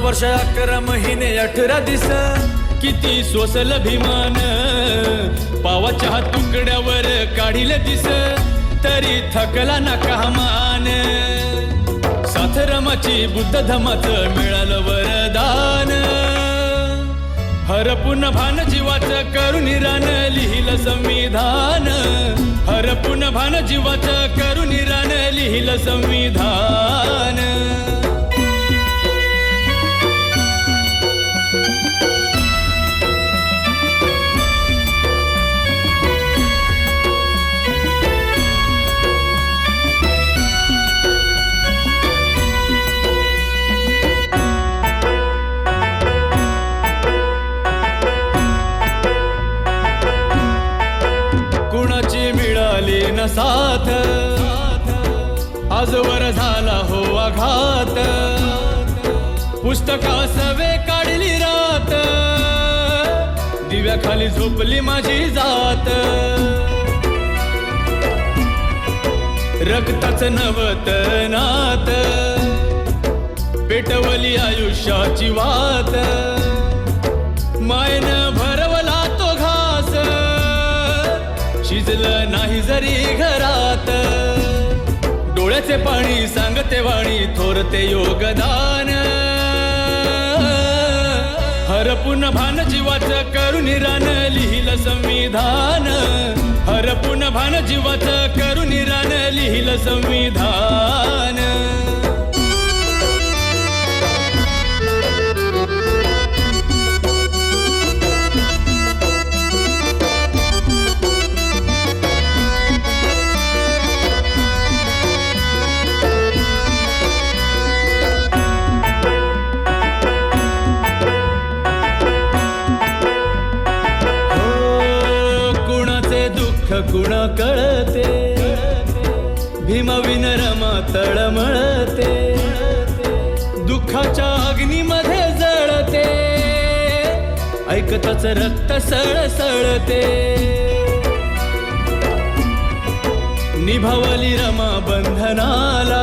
वर्ष 11 महिने 18 दिस किती सोसल भीमान पावाच्या तुकड्यावर काढिले दिस तरी थकला ना कामान साथरमाची बुद्ध धमाच मिळालं वरदान हरपून भान जीवाचं करून रान लिहिलं संविधान हरपून भान जीवाचं करून रान लिहिलं संविधान कुणाची मिळाली न साथ आजवर झाला हो आघात पुस्तका सवे काढली रात दिव्याखाली झोपली माझी जात रक्ताचं नवत नात पेटवली आयुष्याची वात मायनं भरवला तो घास शिजलं नाही जरी घरात डोळ्याचे पाणी सांगते वाणी थोरते योगदान हरपून भान जीवाचं करून रान लिहिलं संविधान हरपून भान जीवाचं करून रान लिहिलं संविधान कुणा कळते भीमविन रमा तळमळते दुःखाच्या अग्नीमध्ये जळते ऐकताच रक्त सळसळते निभावली रमा बंधनाला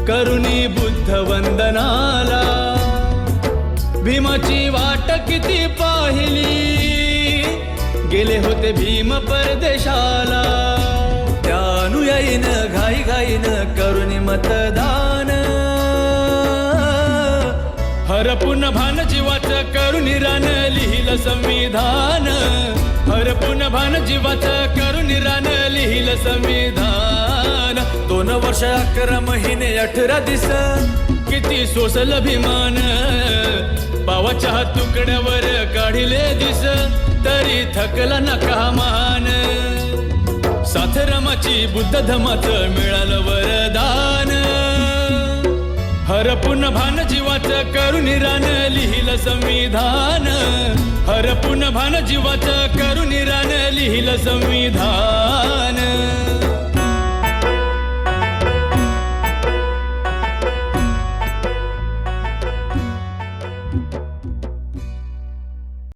करुणी बुद्ध वंदनाला भीमाची वाट किती पाहिली गेले होते भीम परदेशाला त्या अनुयायीनं घाई घाईनं करुणी मतदान हरपून भान जीवाचं करून रान लिहिलं संविधान हरपून भान जीवाचं करून रान लिहिलं संविधान 2 वर्ष 11 महिने 18 दिस किती सोसल भीमान पावाच्या तुकड्यावर काढिले दिस तरी थकला ना कामान साथरमाची बुद्ध धमाचं मिळालं वरदान हरपून भान जीवाचं करून रान लिहिलं संविधान हरपून भान जीवाचं करून रान लिहिलं संविधान